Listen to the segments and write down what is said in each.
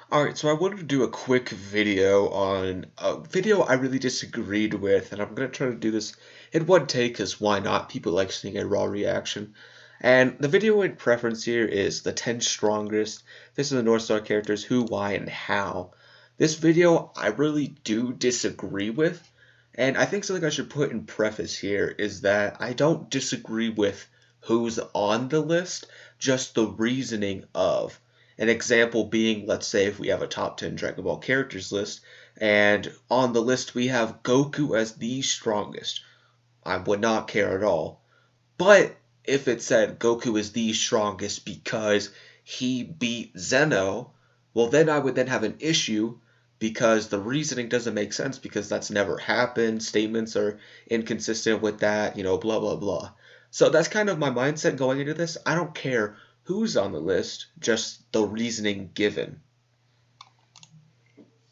Alright, so I wanted to do a quick video on a video I really disagreed with, and I'm going to try to do this in one take, because why not? People like seeing a raw reaction. And the video in preference here is the 10 strongest. This is the North Star characters, who, why, and how. This video I really do disagree with, and I think something I should put in preface here is that I don't disagree with who's on the list, just the reasoning of. An example being, let's say if we have a top 10 Dragon Ball characters list, and on the list we have Goku as the strongest. I would not care at all. But if it said Goku is the strongest because he beat Zeno, well then I would then have an issue because the reasoning doesn't make sense because that's never happened. Statements are inconsistent with that, blah blah blah. So that's kind of my mindset going into this. I don't care who's on the list, just the reasoning given.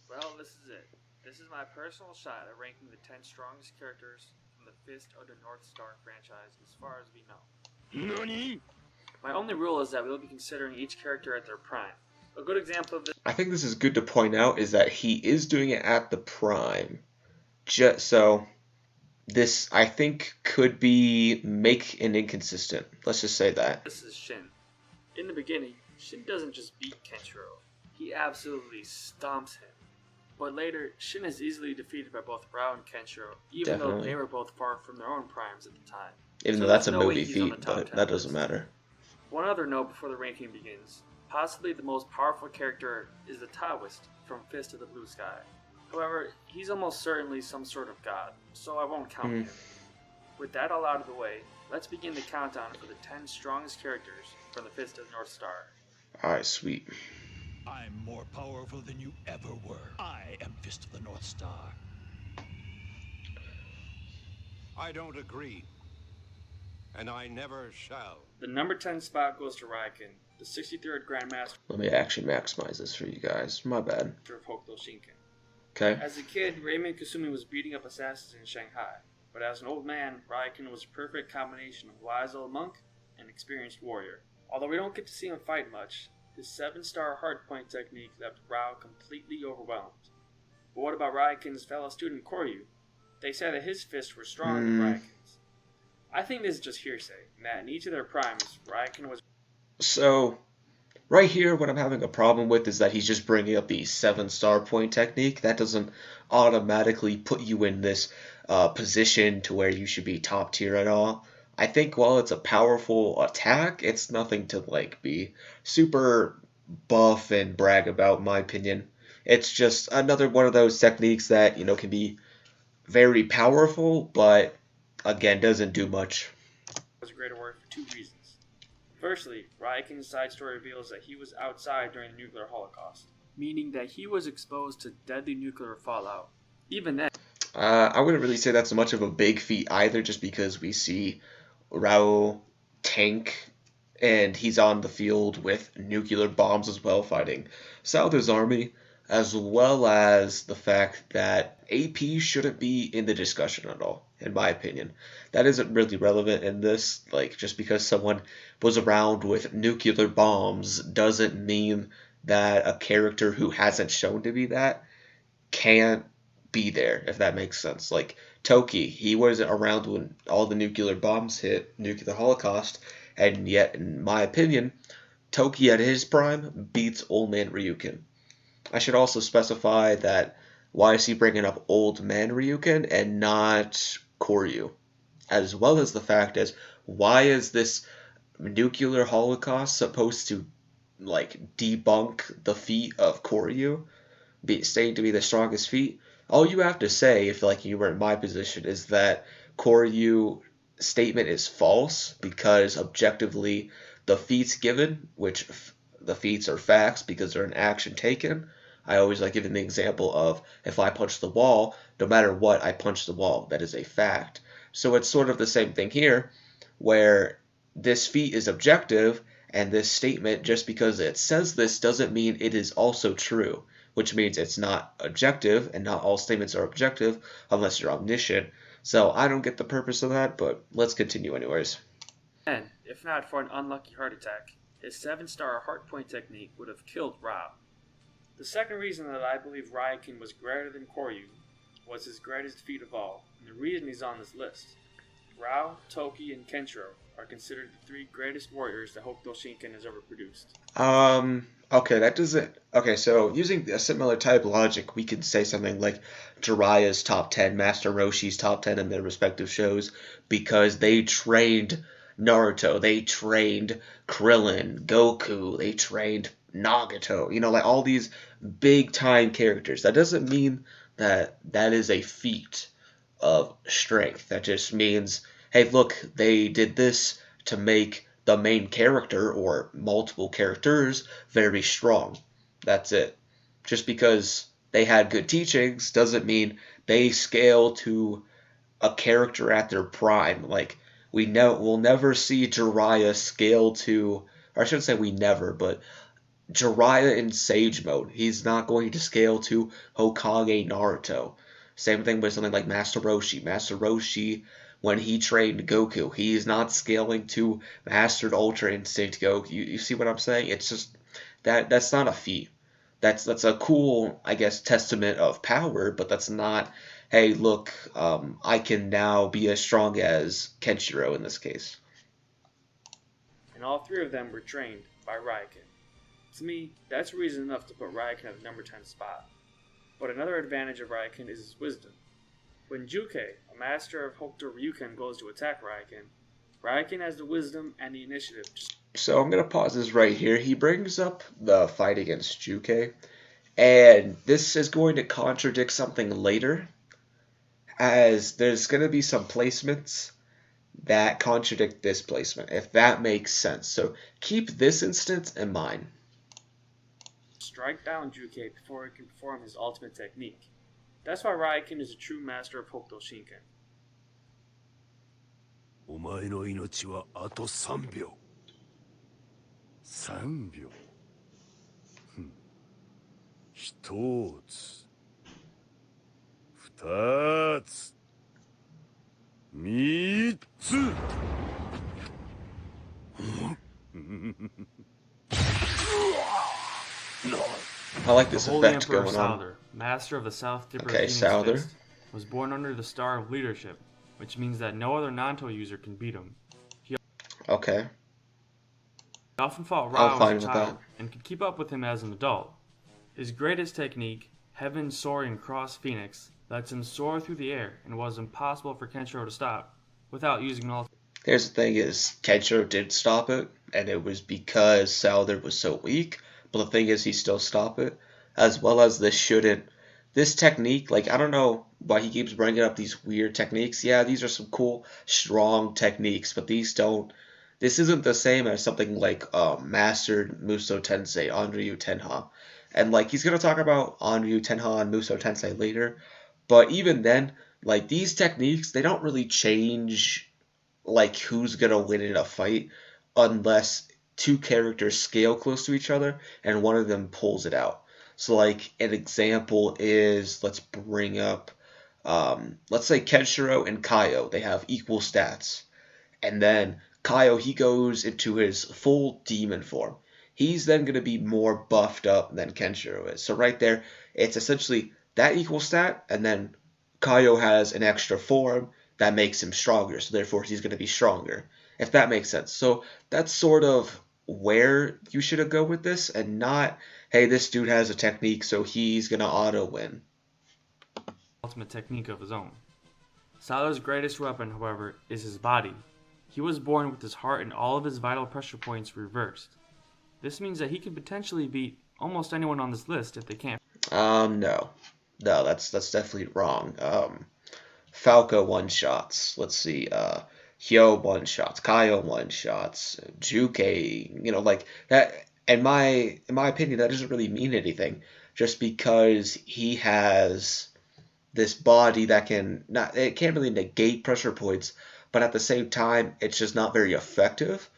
Well, this is it. This is my personal shot at ranking the 10 strongest characters from the Fist of the North Star franchise as far as we know. NANI? My only rule is that we will be considering each character at their prime. A good example of this. I think this is good to point out is that he is doing it at the prime. So this I think could be make an inconsistent. Let's just say that. This is Shin. In the beginning, Shin doesn't just beat Kenshiro. He absolutely stomps him. But later, Shin is easily defeated by both Rao and Kenshiro, even though they were both far from their own primes at the time. Even though that's a movie feat, but that doesn't matter. One other note before the ranking begins. Possibly the most powerful character is the Taoist from Fist of the Blue Sky. However, he's almost certainly some sort of god, so I won't count him. With that all out of the way, let's begin the countdown for the 10 strongest characters from the Fist of the North Star. Alright, sweet. I'm more powerful than you ever were. I am Fist of the North Star. I don't agree. And I never shall. The number 10 spot goes to Raiken, the 63rd Grandmaster. Let me actually maximize this for you guys. My bad. Of Hokuto Shinken. Okay. As a kid, Raymond Kasumi was beating up assassins in Shanghai. But as an old man, Raiken was a perfect combination of wise old monk and experienced warrior. Although we don't get to see him fight much, his 7-star hardpoint technique left Rao completely overwhelmed. But what about Raiken's fellow student Koryu? They said that his fists were stronger than Raiken's. I think this is just hearsay, and that in each of their primes, Raiken was... So, right here, what I'm having a problem with is that he's just bringing up the 7-star point technique. That doesn't automatically put you in this position to where you should be top tier at all. I think while it's a powerful attack, it's nothing to be super buff and brag about, in my opinion. It's just another one of those techniques that, can be very powerful, but again, doesn't do much. Was a greater warrior for 2 reasons. Firstly, Raiken's side story reveals that he was outside during the nuclear holocaust, meaning that he was exposed to deadly nuclear fallout. Even then, I wouldn't really say that's much of a big feat either, just because we see Rao tank, and he's on the field with nuclear bombs as well, fighting Souther's army, as well as the fact that AP shouldn't be in the discussion at all, in my opinion. That isn't really relevant in this, just because someone was around with nuclear bombs doesn't mean that a character who hasn't shown to be that can't be there, if that makes sense. Toki, he wasn't around when all the nuclear bombs hit, nuclear holocaust, and yet, in my opinion, Toki at his prime beats Old Man Ryuken. I should also specify that why is he bringing up Old Man Ryuken and not Koryu? As well as the fact is, why is this nuclear holocaust supposed to, debunk the feat of Koryu, saying to be the strongest feat? All you have to say, if you were in my position, is that Koryu statement is false because objectively the feats given, which the feats are facts because they're an action taken. I always like giving the example of if I punch the wall, no matter what, I punch the wall. That is a fact. So it's sort of the same thing here, where this feat is objective, and this statement, just because it says this, doesn't mean it is also true, which means it's not objective, and not all statements are objective unless you're omniscient. So I don't get the purpose of that, but let's continue anyways. And, if not for an unlucky heart attack, his 7-star hardpoint technique would have killed Rao. The second reason that I believe Raikin was greater than Koryu was his greatest feat of all, and the reason he's on this list. Rao, Toki, and Kenshiro are considered the three greatest warriors that Hokuto Shinken has ever produced. Okay, that doesn't. Okay, so using a similar type of logic, we could say something like Jiraiya's top 10, Master Roshi's top 10 in their respective shows because they trained Naruto, they trained Krillin, Goku, they trained Nagato, like all these big time characters. That doesn't mean that that is a feat of strength. That just means, hey, look, they did this to make the main character or multiple characters very strong. That's it. Just because they had good teachings doesn't mean they scale to a character at their prime. Like we'll never see Jiraiya scale to, or I shouldn't say we never, but Jiraiya in Sage Mode, he's not going to scale to Hokage Naruto. Same thing with something like Master Roshi. Master Roshi, when he trained Goku, he's not scaling to Mastered Ultra Instinct Goku. You see what I'm saying? It's just that's not a feat. That's a cool, I guess, testament of power, but that's not. Hey, look, I can now be as strong as Kenshiro in this case. And all three of them were trained by Raikin. To me, that's reason enough to put Raikin at the number 10 spot. But another advantage of Raikin is his wisdom. When Juke, a master of Hokuto Ryuken, goes to attack Raikin, Raikin has the wisdom and the initiative. So I'm gonna pause this right here. He brings up the fight against Juke, and this is going to contradict something later, as there's gonna be some placements that contradict this placement, if that makes sense. So keep this instance in mind. Strike down Juke before he can perform his ultimate technique. That's why Raikin is a true master of Hokuto Shinken. お前の命はあと3秒。3秒。1つ。2つ。3つ。I like this The Holy effect Emperor going on. Souther, master of the South Dipper Okay, Phoenix Souther. Fist, was born under the Star of Leadership, which means that no other Nanto user can beat him. Okay. He often fought I'm Rao fine as a with child that. and could keep up with him as an adult. His greatest technique, Heaven Soaring Cross Phoenix, lets him soar through the air and was impossible for Kenshiro to stop without using an ultimate. Here's the thing is, Kenshiro did stop it, and it was because Souther was so weak, but the thing is he still stopped it, as well as this technique, like, I don't know why he keeps bringing up these weird techniques. Yeah, these are some cool, strong techniques, but this isn't the same as something like Mastered Muso Tensei, Onryu Tenha. And, like, he's going to talk about Onryu Tenha and Muso Tensei later, but even then, like, these techniques, they don't really change like who's gonna win in a fight unless two characters scale close to each other and one of them pulls it out. So like an example is let's say Kenshiro and Kaio, they have equal stats. And then Kaio, he goes into his full demon form. He's then going to be more buffed up than Kenshiro is. So right there, it's essentially that equal stat, and then Kaio has an extra form that makes him stronger. So therefore, he's going to be stronger, if that makes sense. So that's sort of where you should go with this, and not, hey, this dude has a technique, so he's going to auto win. Ultimate technique of his own. Souther's greatest weapon, however, is his body. He was born with his heart and all of his vital pressure points reversed. This means that he could potentially beat almost anyone on this list if they can't. No, that's definitely wrong. Falco one shots. Let's see. Hyo one shots. Kaio one shots. Juke. Like that. In my opinion, that doesn't really mean anything. Just because he has this body that it can't really negate pressure points, but at the same time, it's just not very effective.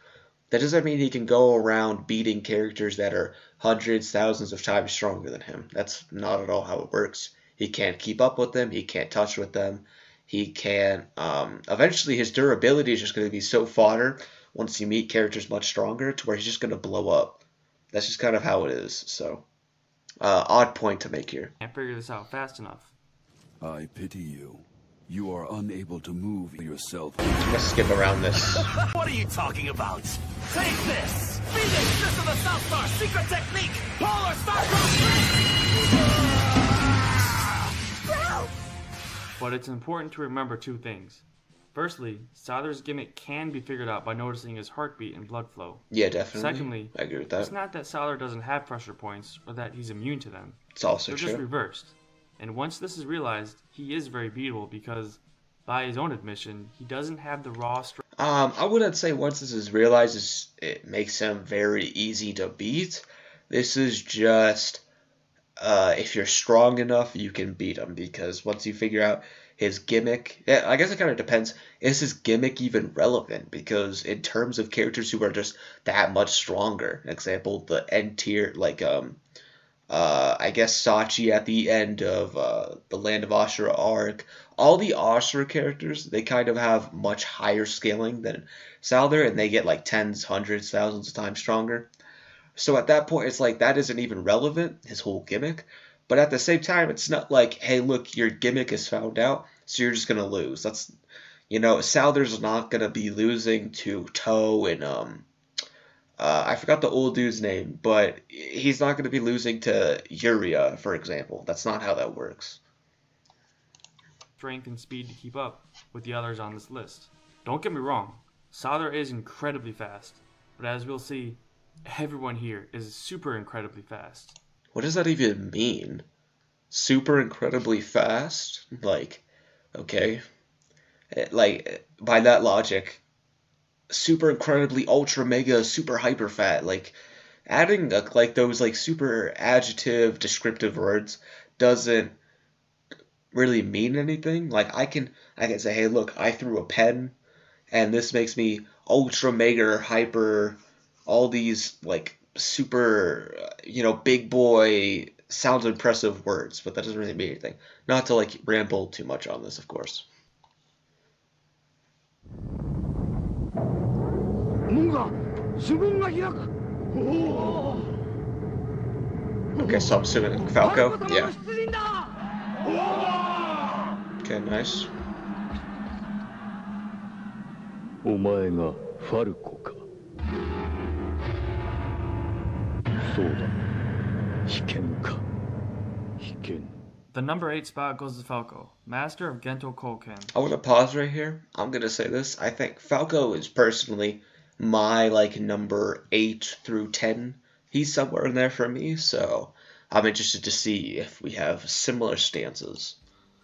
That doesn't mean he can go around beating characters that are hundreds, thousands of times stronger than him. That's not at all how it works. He can't keep up with them. He can't touch with them. He can't. Eventually, his durability is just going to be so fodder once you meet characters much stronger to where he's just going to blow up. That's just kind of how it is. So, odd point to make here. Can't figure this out fast enough. I pity you. You are unable to move yourself. I'm gonna skip around this. What are you talking about? Take this! Phoenix, this is the South Star secret technique! Polar Star But it's important to remember two things. Firstly, Souther's gimmick can be figured out by noticing his heartbeat and blood flow. Yeah, definitely. Secondly, I agree with it's that. not that Souther doesn't have pressure points or that he's immune to them. It's also They're just true. reversed. And once this is realized, he is very beatable because, by his own admission, he doesn't have the raw strength. I wouldn't say once this is realized, it makes him very easy to beat. This is just if you're strong enough, you can beat him because once you figure out his gimmick, yeah, I guess it kind of depends. Is his gimmick even relevant? Because in terms of characters who are just that much stronger, example the end tier, like I guess Sachi at the end of the Land of Ashura arc. All the Ashura characters, they kind of have much higher scaling than Souther, and they get like tens, hundreds, thousands of times stronger. So at that point, it's like that isn't even relevant, his whole gimmick. But at the same time, it's not like, hey, look, your gimmick is found out, so you're just gonna lose. That's, Souther's not gonna be losing to Toe and I forgot the old dude's name, but he's not going to be losing to Yuria, for example. That's not how that works. Strength and speed to keep up with the others on this list. Don't get me wrong, Souther is incredibly fast, but as we'll see, everyone here is super incredibly fast. What does that even mean? Super incredibly fast? Like, okay. Like, by that logic, super incredibly ultra mega super hyper fat. Like, adding like those like super adjective descriptive words doesn't really mean anything. Like I can say, hey, look, I threw a pen, and this makes me ultra mega hyper. All these like super, big boy sounds impressive words, but that doesn't really mean anything. Not to like ramble too much on this, of course. Okay, so I'm assuming Falco. Yeah. Okay, nice. お前がファルコか。そうだ。危険か。危険。 The number 8 spot goes to Falco, master of Gento Koken. I want to pause right here. I'm gonna say this. I think Falco is personally my like number 8 through 10. He's somewhere in there for me, so I'm interested to see if we have similar stances.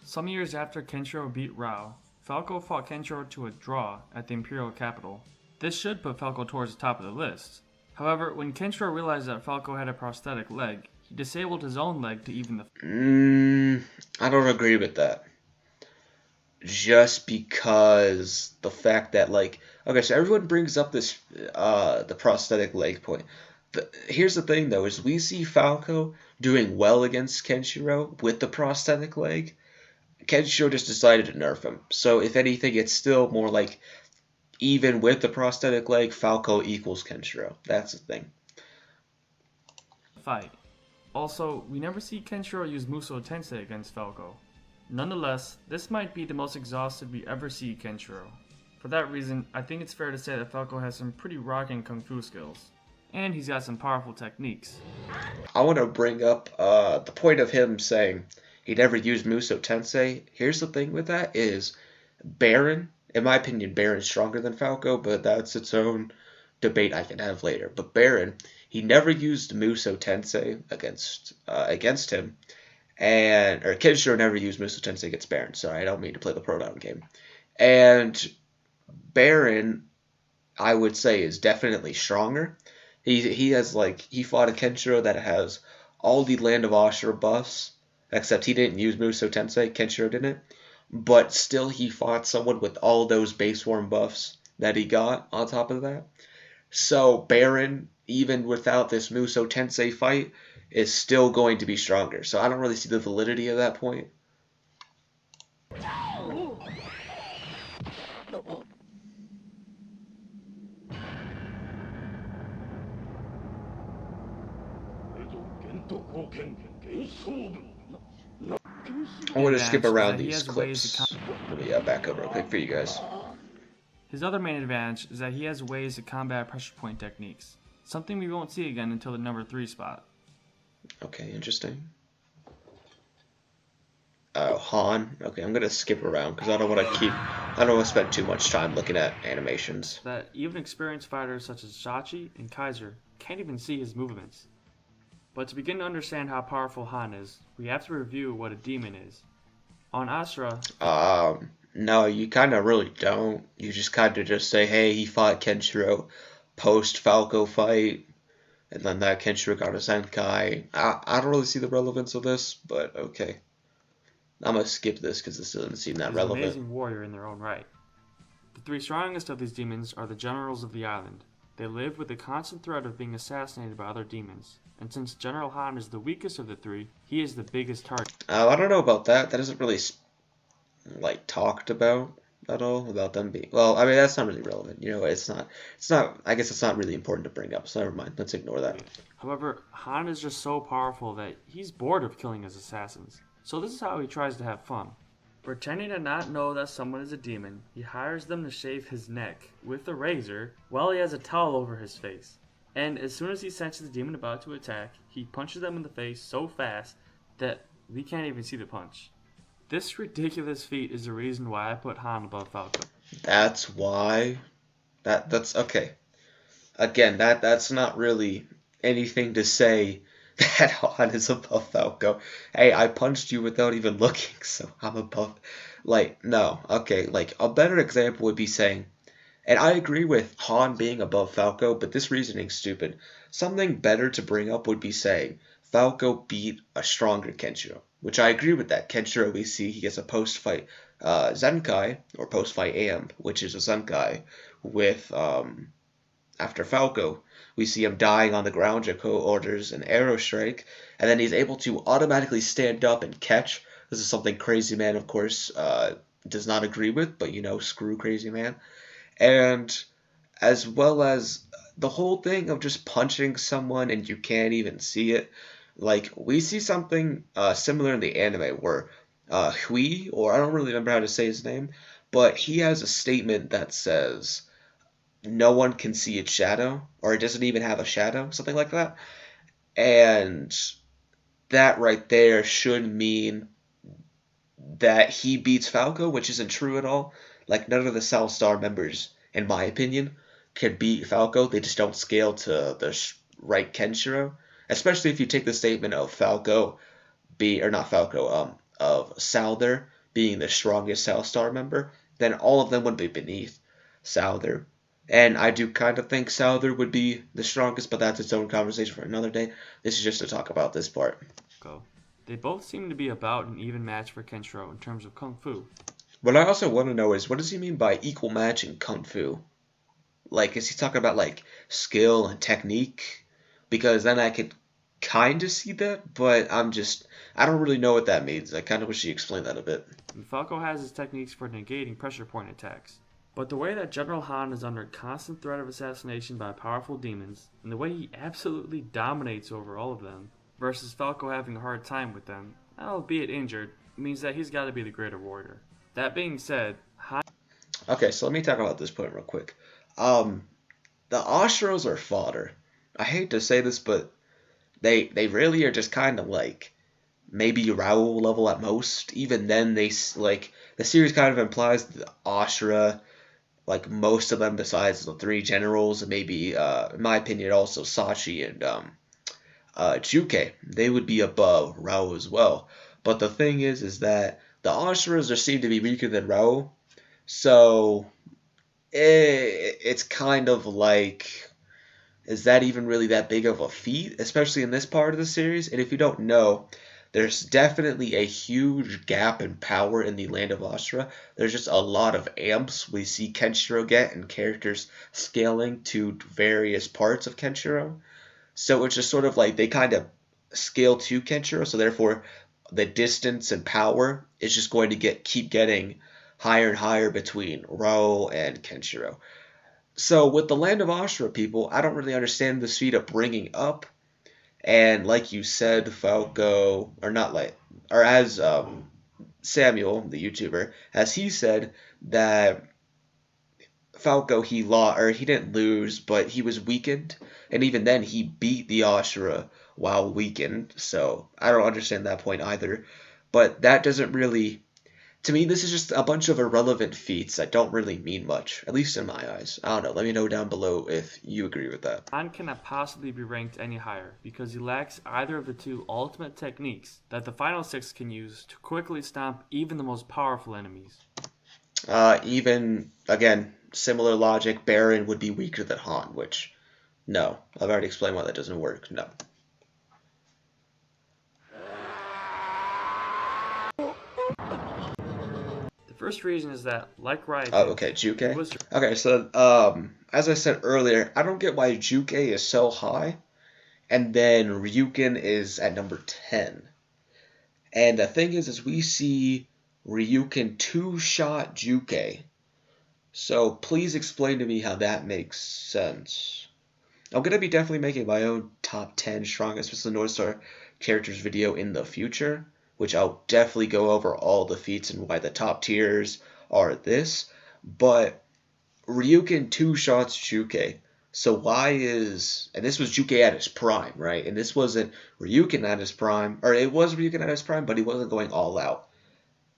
Some years after Kenshiro beat Rao, Falco fought Kenshiro to a draw at the Imperial capital. This should put Falco towards the top of the list. However, when Kenshiro realized that Falco had a prosthetic leg, he disabled his own leg to even the... I don't agree with that. Just because the fact that like, okay, so everyone brings up this the prosthetic leg point. Here's the thing though, is we see Falco doing well against Kenshiro with the prosthetic leg. Kenshiro just decided to nerf him. So if anything, it's still more like even with the prosthetic leg, Falco equals Kenshiro. That's the thing. fight. Also, we never see Kenshiro use Muso Tensei against Falco. Nonetheless, this might be the most exhausted we ever see Kenshiro. For that reason, I think it's fair to say that Falco has some pretty rocking kung fu skills. And he's got some powerful techniques. I want to bring up the point of him saying he never used Muso Tensei. Here's the thing with that is Baron, in my opinion, Baron's stronger than Falco, but that's its own debate I can have later. But Baron, he never used Muso Tensei against him, or Kenshiro never used Muso Tensei against Baron. Sorry, I don't mean to play the pronoun game. And Baron, I would say, is definitely stronger. He fought a Kenshiro that has all the Land of Ashura buffs, except he didn't use Muso Tensei. Kenshiro didn't, but still he fought someone with all those base form buffs that he got on top of that. So Baron, even without this Muso Tensei fight, is still going to be stronger. So I don't really see the validity of that point. I want to skip advantage is around that he these has ways to clips. Let me back up real quick for you guys. His other main advantage is that he has ways to combat pressure point techniques, something we won't see again until the number 3 spot. Okay, interesting. Han. Okay, I'm gonna skip around because I don't want to spend too much time looking at animations. That even experienced fighters such as Shachi and Kaiser can't even see his movements. But to begin to understand how powerful Han is, we have to review what a demon is. On Asura, No, you kind of really don't. You just kind of just say, hey, he fought Kenshiro post Falco fight, and then that Kenshiro got a Zenkai. I don't really see the relevance of this, but okay. I'm gonna skip this because this doesn't seem that is an relevant. amazing warrior in their own right. The 3 strongest of these demons are the generals of the island. They live with the constant threat of being assassinated by other demons, and since General Han is the weakest of the 3, he is the biggest target. I don't know about that. That isn't really talked about at all about them being. Well, I mean that's not really relevant. You know, it's not. It's not. I guess it's not really important to bring up. So never mind. Let's ignore that. However, Han is just so powerful that he's bored of killing his assassins. So this is how he tries to have fun. Pretending to not know that someone is a demon, he hires them to shave his neck with a razor while he has a towel over his face. And as soon as he senses the demon about to attack, he punches them in the face so fast that we can't even see the punch. This ridiculous feat is the reason why I put Han above Falco. That's why. That's okay. Again, that's not really anything to say that Han is above Falco. Hey, I punched you without even looking, so I'm above. No. Okay, a better example would be saying, and I agree with Han being above Falco, but this reasoning's stupid. Something better to bring up would be saying, Falco beat a stronger Kenshiro, which I agree with that. Kenshiro, we see he gets a post-fight Zenkai, or post-fight AM, which is a Zenkai, with, after Falco, we see him dying on the ground. Jako orders an arrow strike, and then he's able to automatically stand up and catch. This is something Crazy Man, of course, does not agree with, but screw Crazy Man. And as well as the whole thing of just punching someone and you can't even see it. We see something similar in the anime where Hui, or I don't really remember how to say his name, but he has a statement that says, no one can see its shadow, or it doesn't even have a shadow, something like that. And that right there should mean that he beats Falco, which isn't true at all. None of the South Star members, in my opinion, can beat Falco. They just don't scale to the right Kenshiro. Especially if you take the statement of of Souther being the strongest South Star member, then all of them would be beneath Souther. And I do kind of think Souther would be the strongest, but that's its own conversation for another day. This is just to talk about this part. They both seem to be about an even match for Kenshiro in terms of Kung Fu. What I also want to know is, what does he mean by equal match in Kung Fu? Is he talking about, skill and technique? Because then I could kind of see that, but I don't really know what that means. I kind of wish he explained that a bit. And Falco has his techniques for negating pressure point attacks. But the way that General Han is under constant threat of assassination by powerful demons, and the way he absolutely dominates over all of them, versus Falco having a hard time with them, albeit injured, means that he's got to be the greater warrior. That being said, Han... Okay, so let me talk about this point real quick. The Ashros are fodder. I hate to say this, but they really are just kind of maybe Raoul level at most. Even then, the series kind of implies that the Ashura, most of them besides the 3 generals, and maybe, in my opinion, also Sachi and Juke, they would be above Raoul as well. But the thing is that the Ashuras are seen to be weaker than Raoul, so it's kind of is that even really that big of a feat, especially in this part of the series? And if you don't know, there's definitely a huge gap in power in the land of Ashura. There's just a lot of amps we see Kenshiro get and characters scaling to various parts of Kenshiro. So it's just sort of they kind of scale to Kenshiro, so therefore the distance and power is just going to keep getting higher and higher between Raoul and Kenshiro. So with the Land of Ashura people, I don't really understand the speed of bringing up, And like you said, Falco, or not like, or as Samuel, the YouTuber, as he said that Falco he lost, or he didn't lose, but he was weakened, and even then he beat the Ashura while weakened. So I don't understand that point either. But that doesn't really, to me, this is just a bunch of irrelevant feats that don't really mean much, at least in my eyes. I don't know. Let me know down below if you agree with that. Han cannot possibly be ranked any higher because he lacks either of the two ultimate techniques that the final six can use to quickly stomp even the most powerful enemies. Even, again, similar logic, Baron would be weaker than Han, which, no. I've already explained why that doesn't work. No. The first reason is that, like Raiken, Oh, okay, he Juke. was Okay, so, as I said earlier, I don't get why Juke is so high, and then Ryuken is at number 10. And the thing is we see Ryuken two-shot Juke. So please explain to me how that makes sense. I'm going to be definitely making my own top 10 strongest Mr. North Star characters video in the future, which I'll definitely go over all the feats and why the top tiers are this. But Ryuken two shots Juke. So why is, and this was Juke at his prime, right? And this wasn't Ryuken at his prime, or it was Ryuken at his prime, but he wasn't going all out.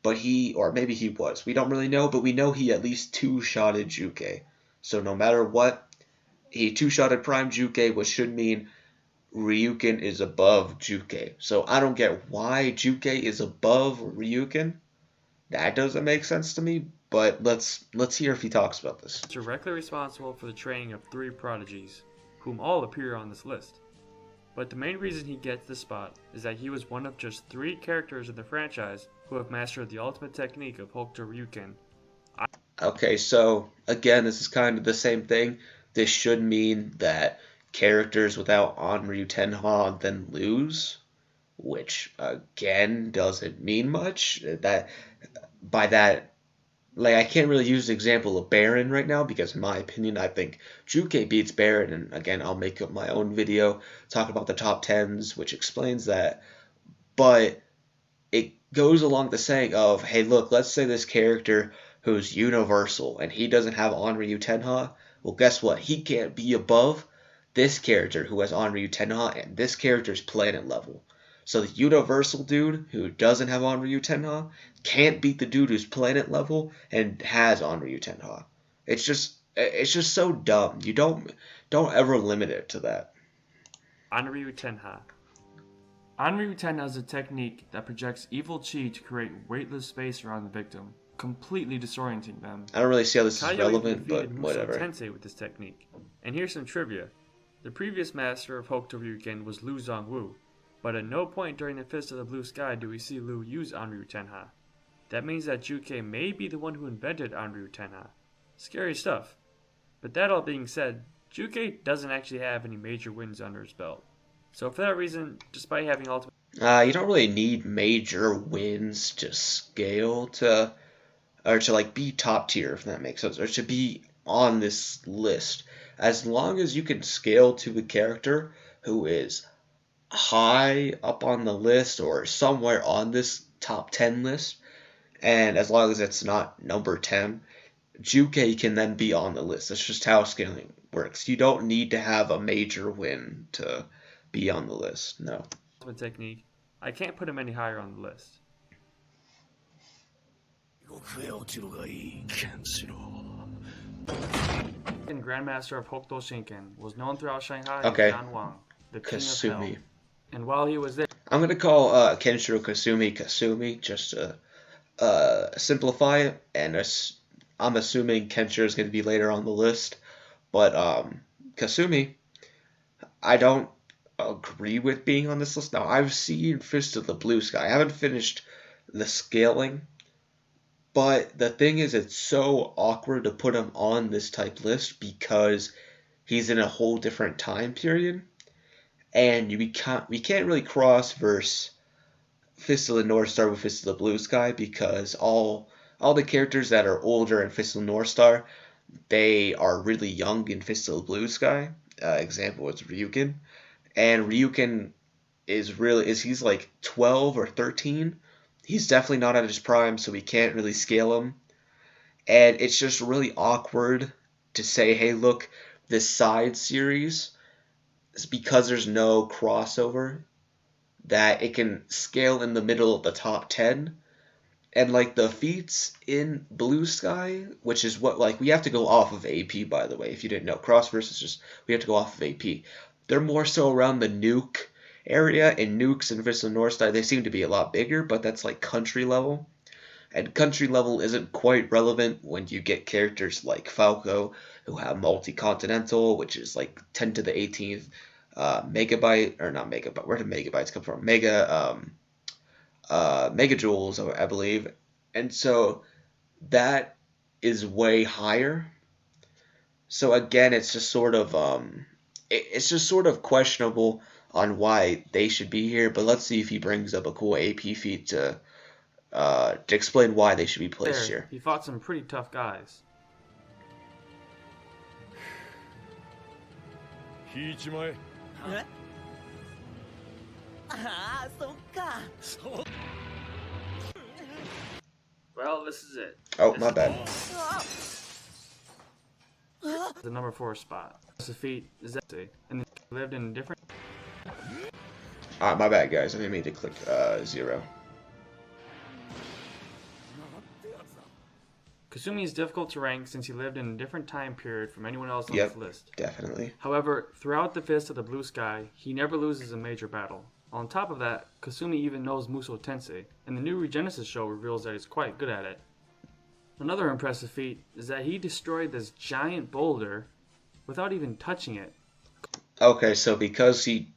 But he, or maybe he was. We don't really know, but we know he at least two-shotted Juke. So no matter what, he two-shotted Prime Juke, which should mean Ryuken is above Juke. So I don't get why Juke is above Ryuken. That doesn't make sense to me, but let's hear if he talks about this. directly responsible for the training of 3 prodigies, whom all appear on this list. But the main reason he gets this spot is that he was one of just 3 characters in the franchise who have mastered the ultimate technique of Hokuto Ryuken. Okay, so again, this is kind of the same thing. This should mean that characters without Onryu Tenha then lose, which again doesn't mean much. That by that, like, I can't really use the example of Baron right now because in my opinion I think Juke beats Baron, and again I'll make up my own video talking about the top 10s which explains that. But it goes along the saying of, hey look, let's say this character who's universal and he doesn't have Onryu Tenha, well guess what, he can't be above this character who has Onryu Tenha, and this character's planet level. So the universal dude who doesn't have Onryu Tenha can't beat the dude who's planet level and has Onryu Tenha. It's just so dumb. You don't ever limit it to that. Onryu Tenha. Onryu Tenha is a technique that projects evil chi to create weightless space around the victim, completely disorienting them. I don't really see how this is Kaiyo relevant, even but defeated Musou whatever. Tensei with this technique. And here's some trivia. The previous master of Hokuto Ryuken was Liu Zongwu, but at no point during the Fist of the Blue Sky do we see Liu use Onryu Tenha. That means that Juke may be the one who invented Onryu Tenha. Scary stuff. But that all being said, Juke doesn't actually have any major wins under his belt. So for that reason, despite having ultimate... You don't really need major wins to scale to, or to like be top tier, if that makes sense, or to be on this list. As long as you can scale to a character who is high up on the list or somewhere on this top 10 list, and as long as it's not number 10, Juke can then be on the list. That's just how scaling works. You don't need to have a major win to be on the list. No. technique, I can't put him any higher on the list. And Grandmaster of Hokuto Shinken was known throughout Shanghai Okay. as Yan Wang, the King of Hell. Kasumi. And while he was there, I'm going to call Kenshiro Kasumi just to simplify it, and I'm assuming Kenshiro is going to be later on the list. But Kasumi, I don't agree with being on this list. Now, I've seen Fist of the Blue Sky. I haven't finished the scaling, but the thing is, it's so awkward to put him on this type list because he's in a whole different time period, and we can't really cross verse Fist of the North Star with Fist of the Blue Sky because all the characters that are older in Fist of the North Star, they are really young in Fist of the Blue Sky. Example is Ryuken. And Ryuken is he's like 12 or 13. He's definitely not at his prime, so we can't really scale him. And it's just really awkward to say, hey, look, this side series is because there's no crossover that it can scale in the middle of the top 10. And like the feats in Blue Sky, which is what, like, we have to go off of AP, by the way, if you didn't know. Cross versus just, we have to go off of AP. They're more so around the nuke area, and nukes and Vista North Star, they seem to be a lot bigger, but that's like country level. And country level isn't quite relevant when you get characters like Falco, who have multi-continental, which is like 10 to the 18th megabyte, or not megabyte, where did megabytes come from? Megajoules, I believe. And so that is way higher. So again, it's just sort of questionable on why they should be here. But let's see if he brings up a cool AP feat to explain why they should be placed here. He fought some pretty tough guys. Well, this is it. Oh, my bad. The number 4 spot. This defeat is that, and they lived in different. My bad, guys. I didn't mean to click 0. Kasumi is difficult to rank since he lived in a different time period from anyone else on Yep, this list. definitely. However, throughout the Fist of the Blue Sky, he never loses a major battle. On top of that, Kasumi even knows Musou Tensei, and the new Regenesis show reveals that he's quite good at it. Another impressive feat is that he destroyed this giant boulder without even touching it. Okay, so because he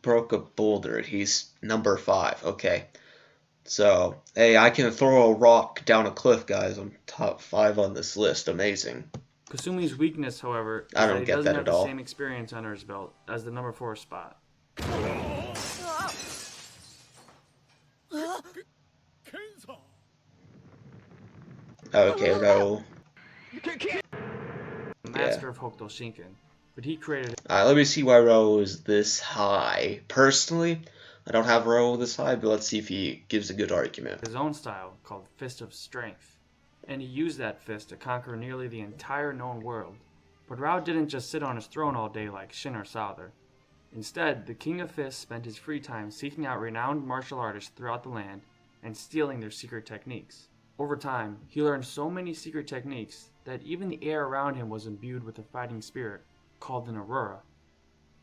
broke a boulder, he's number 5. Okay. So, hey, I can throw a rock down a cliff, guys. I'm top 5 on this list. Amazing. Kasumi's weakness, however, is I don't that he get doesn't that have at the all. same experience under his belt as the number 4 spot. Okay, no. The master of Hokuto Shinken, but he created Let me see why Ro is this high. Personally, I don't have Ro this high, but let's see if he gives a good argument. his own style called Fist of Strength, and he used that fist to conquer nearly the entire known world. But Rao didn't just sit on his throne all day like Shin or Souther. Instead, the King of Fists spent his free time seeking out renowned martial artists throughout the land and stealing their secret techniques. Over time, he learned so many secret techniques that even the air around him was imbued with a fighting spirit called an aurora.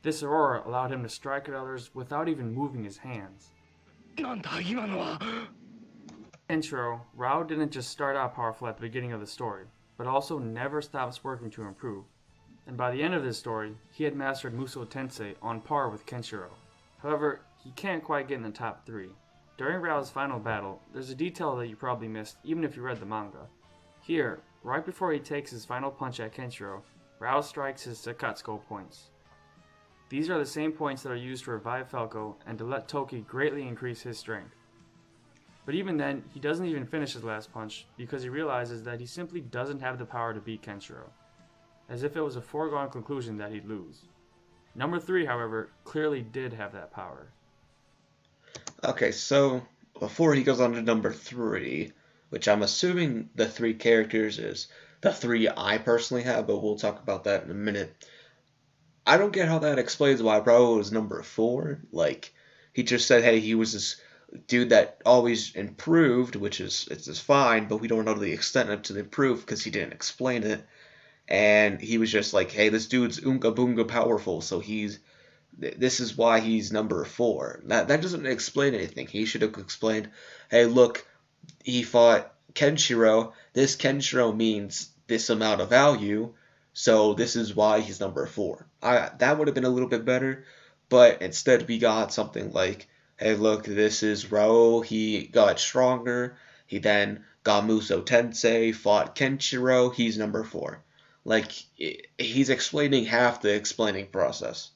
This aurora allowed him to strike at others without even moving his hands. Intro, Rao didn't just start out powerful at the beginning of the story, but also never stops working to improve. And by the end of this story, he had mastered Musou Tensei on par with Kenshiro. However, he can't quite get in the top 3. During Rao's final battle, there's a detail that you probably missed even if you read the manga. Here, right before he takes his final punch at Kenshiro, Rao strikes his Sakatsuko points. These are the same points that are used to revive Falco and to let Toki greatly increase his strength. But even then, he doesn't even finish his last punch because he realizes that he simply doesn't have the power to beat Kenshiro, as if it was a foregone conclusion that he'd lose. Number 3, however, clearly did have that power. Okay, so before he goes on to number 3, which I'm assuming the 3 characters is the 3 I personally have, but we'll talk about that in a minute. I don't get how that explains why Bro was number 4. Like, he just said, hey, he was this dude that always improved, which is fine, but we don't know the extent of the improve because he didn't explain it. And he was just like, hey, this dude's oonga boonga powerful, so this is why he's number 4. That doesn't explain anything. He should have explained, hey, look, he fought Kenshiro. This Kenshiro means this amount of value, so this is why he's number 4. That would have been a little bit better, but instead we got something like, hey, look, this is Rao. He got stronger. He then got Musou Tensei, fought Kenshiro. He's number 4. Like, he's explaining half the explaining process.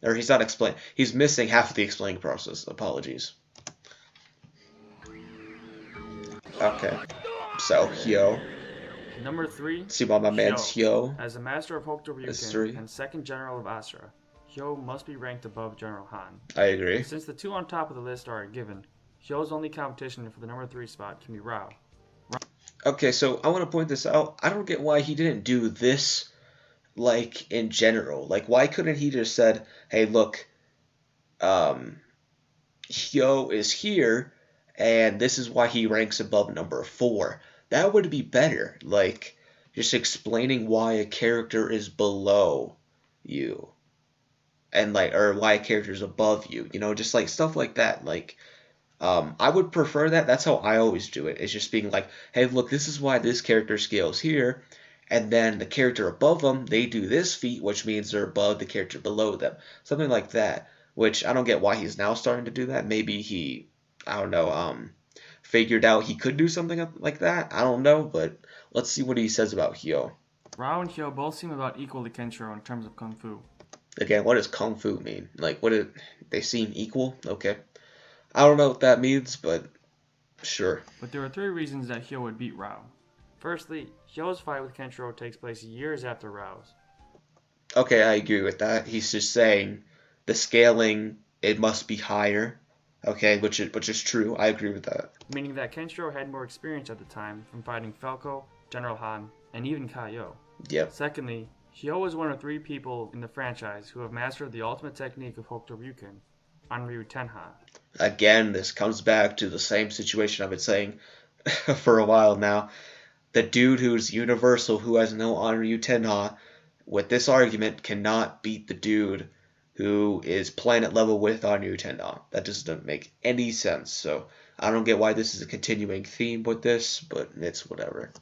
Or he's not explaining. He's missing half of the explaining process. Apologies. Okay. So, Hyo. Number 3, See why my man's Hyo. as the master of Hokuto Ryuken and second general of Asura, Hyo must be ranked above General Han. I agree. Since the two on top of the list are a given, Hyo's only competition for the number 3 spot can be Rao. Okay, so I want to point this out. I don't get why he didn't do this, like, in general. Like, why couldn't he just said, hey, look, Hyo is here, and this is why he ranks above number 4. That would be better. Like, just explaining why a character is below you. And, like, or why a character is above you. You know, just, like, stuff like that. Like, I would prefer that. That's how I always do it. It's just being like, hey, look, this is why this character scales here. And then the character above them, they do this feat, which means they're above the character below them. Something like that. Which I don't get why he's now starting to do that. Maybe he, I don't know, figured out he could do something like that. I don't know, but let's see what he says about Hyo. Rao and Hyo both seem about equal to Kenshiro in terms of Kung Fu. Again, what does Kung Fu mean? Like, they seem equal? Okay. I don't know what that means, but sure. But there are 3 reasons that Hyo would beat Rao. Firstly, Hyo's fight with Kenshiro takes place years after Rao's. Okay, I agree with that. He's just saying the scaling, it must be higher. Okay, which is true. I agree with that. Meaning that Kenshiro had more experience at the time from fighting Falco, General Han, and even Kaio. Yep. Secondly, Hyo is one of 3 people in the franchise who have mastered the ultimate technique of Hokuto Ryuken, Anryu Tenha. Again, this comes back to the same situation I've been saying for a while now. The dude who's universal, who has no Anryu Tenha, with this argument, cannot beat the dude who is planet level with Anryu Tenha. That just doesn't make any sense. So I don't get why this is a continuing theme with this, but it's whatever.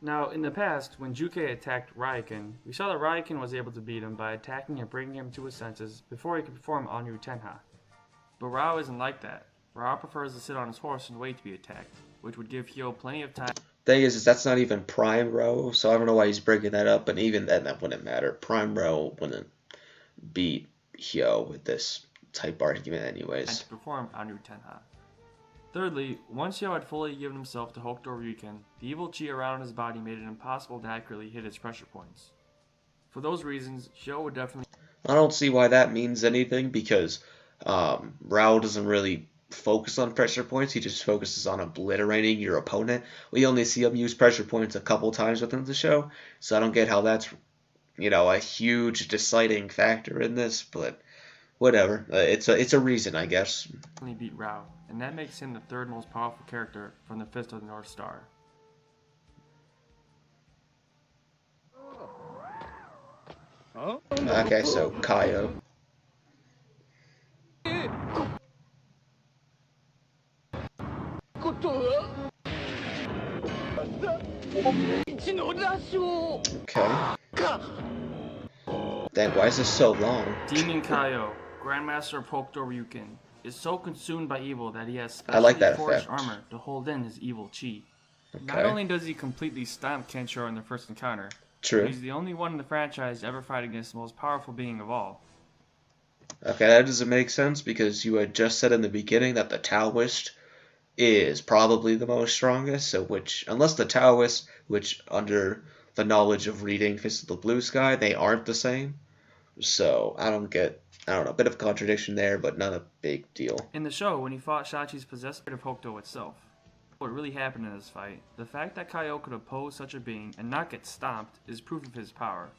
Now, in the past, when Juke attacked Raiken, we saw that Raiken was able to beat him by attacking and bringing him to his senses before he could perform Anryu Tenha. But Rao isn't like that. Rao prefers to sit on his horse and wait to be attacked, which would give Hyo plenty of time. Thing is that's not even Prime Row, so I don't know why he's bringing that up, and even then that wouldn't matter. Prime Row wouldn't beat Hyo with this type argument anyways. To perform Anryu Tenha. Thirdly, once Hyo had fully given himself to Hokuto Ryuken, the evil chi around his body made it impossible to accurately hit its pressure points. For those reasons, Hyo would definitely... I don't see why that means anything, because Rao doesn't really focus on pressure points. He just focuses on obliterating your opponent. We only see him use pressure points a couple times within the show, so I don't get how that's, a huge deciding factor in this, but whatever. It's a reason, I guess. beat Rao, and that makes him the 3rd most powerful character from the Fist of the North Star. Okay, so Kaio. Okay. Dang, why is this so long? Demon Kaio, Grandmaster of Hokuto Ryuken, is so consumed by evil that he has I like specially that forged effect. armor to hold in his evil chi. Okay. Not only does he completely stomp Kenshiro in their first encounter, True. he's the only one in the franchise to ever fight against the most powerful being of all. Okay, that doesn't make sense because you had just said in the beginning that the Taoist is probably the most strongest, so unless the Taoist, which under the knowledge of reading Fist of the Blue Sky, they aren't the same. So I don't know, a bit of contradiction there, but not a big deal. In the show, when he fought Shachi's possessed of Hokuto itself, what really happened in this fight, the fact that Kaio could oppose such a being and not get stomped is proof of his power.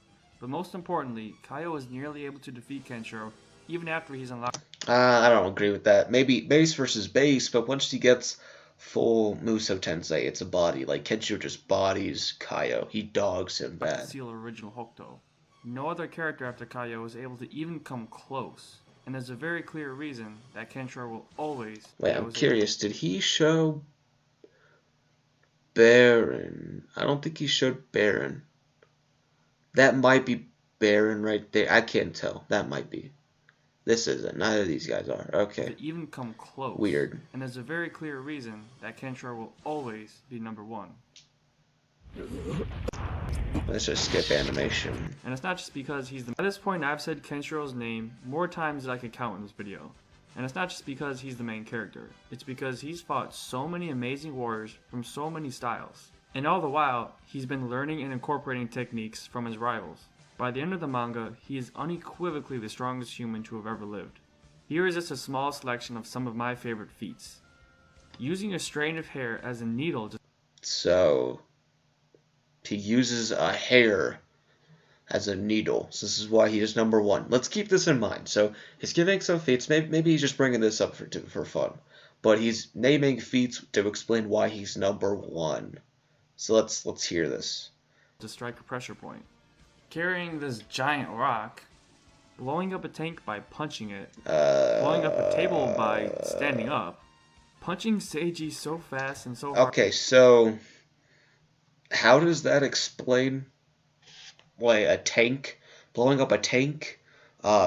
But most importantly, Kaio is nearly able to defeat Kenshiro even after he's unlocked. I don't agree with that. Maybe base versus base, but once he gets full Muso Tensei, it's a body. Like, Kenshiro just bodies Kaio. He dogs him The bad. seal of original Hokuto. No other character after Kaio is able to even come close, and there's a very clear reason that Kenshiro will always... Wait, I'm curious. Did he show Baron? I don't think he showed Baron. That might be Baron right there. I can't tell. That might be. This isn't. Neither of these guys are. Okay. To even come close. Weird. And there's a very clear reason that Kenshiro will always be number 1. Let's just skip animation. And it's not just because he's the... At this point, I've said Kenshiro's name more times than I could count in this video. And it's not just because he's the main character. It's because he's fought so many amazing warriors from so many styles. And all the while, he's been learning and incorporating techniques from his rivals. By the end of the manga, he is unequivocally the strongest human to have ever lived. Here is just a small selection of some of my favorite feats. Using a strand of hair as a needle to... So, he uses a hair as a needle. So this is why he is number 1. Let's keep this in mind. So he's giving some feats. Maybe he's just bringing this up for fun. But he's naming feats to explain why he's number 1. So let's hear this. to strike a pressure point. Carrying this giant rock, blowing up a tank by punching it, blowing up a table by standing up, punching Seiji so fast and so hard. Okay, so how does that explain like a tank, blowing up a tank,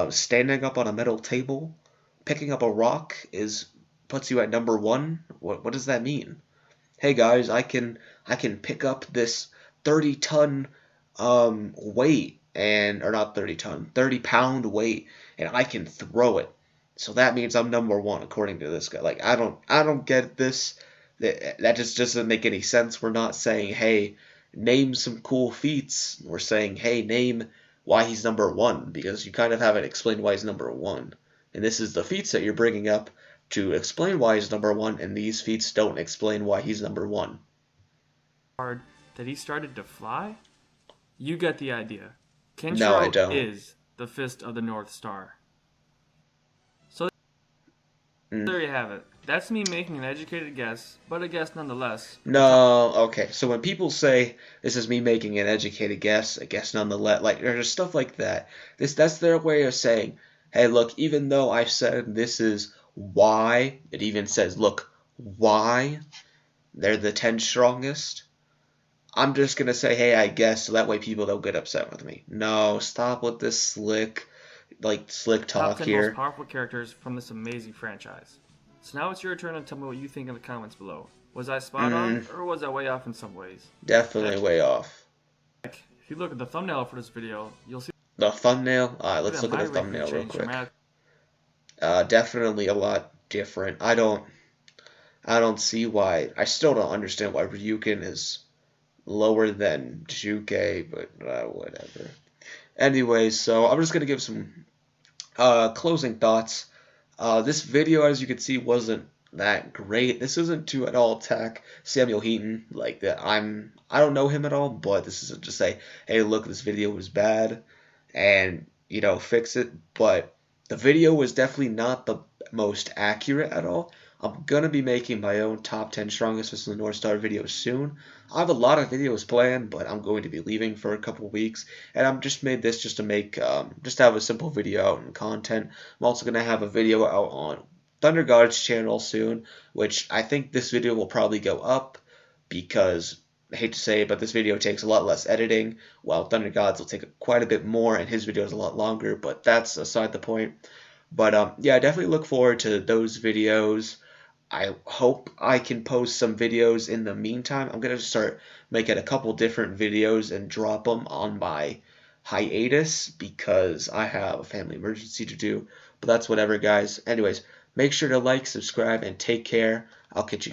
standing up on a metal table, picking up a rock puts you at number 1? What does that mean? Hey guys, I can pick up this 30-ton weight or not 30-ton, 30-pound weight, and I can throw it. So that means I'm number 1 according to this guy. Like I don't get this. That just doesn't make any sense. We're not saying, hey, name some cool feats. We're saying, hey, name why he's number 1, because you kind of haven't explained why he's number 1. And this is the feats that you're bringing up to explain why he's number 1, and these feats don't explain why he's number 1. Hard that he started to fly? You get the idea. Kenshiro No, I don't. is the Fist of the North Star. So there you have it. That's me making an educated guess, but a guess nonetheless. No, okay. So when people say this is me making an educated guess, a guess nonetheless, like there's stuff like that. That's their way of saying, hey, look, even though I've said this is why, it even says, look, why they're the 10 strongest. I'm just gonna say, hey, I guess, so that way people don't get upset with me. No, stop with this slick Top talk 10 here. most powerful characters from this amazing franchise. So now it's your turn to tell me what you think in the comments below. Was I spot on, or was I way off in some ways? Definitely way off. If you look at the thumbnail for this video, you'll see The thumbnail? Alright, let's that look at my the ranking thumbnail real changed quick. dramatically. Definitely a lot different. I don't see why. I still don't understand why Ryukin is lower than Juke, but whatever. Anyways, so I'm just gonna give some closing thoughts. This video, as you can see, wasn't that great. This isn't to at all attack Samuel Heaton like that. I don't know him at all, but this isn't to say, hey, look, this video was bad, and fix it. But the video was definitely not the most accurate at all. I'm gonna be making my own top 10 strongest Fist of the North Star videos soon. I have a lot of videos planned, but I'm going to be leaving for a couple weeks, and I'm just made this just to make just to have a simple video out and content. I'm also gonna have a video out on Thunder God's channel soon, which I think this video will probably go up because I hate to say it, but this video takes a lot less editing, while Thunder Gods will take quite a bit more, and his video is a lot longer. But that's aside the point. But yeah, I definitely look forward to those videos. I hope I can post some videos in the meantime. I'm going to start making a couple different videos and drop them on my hiatus because I have a family emergency to do. But that's whatever, guys. Anyways, make sure to like, subscribe, and take care. I'll catch you guys.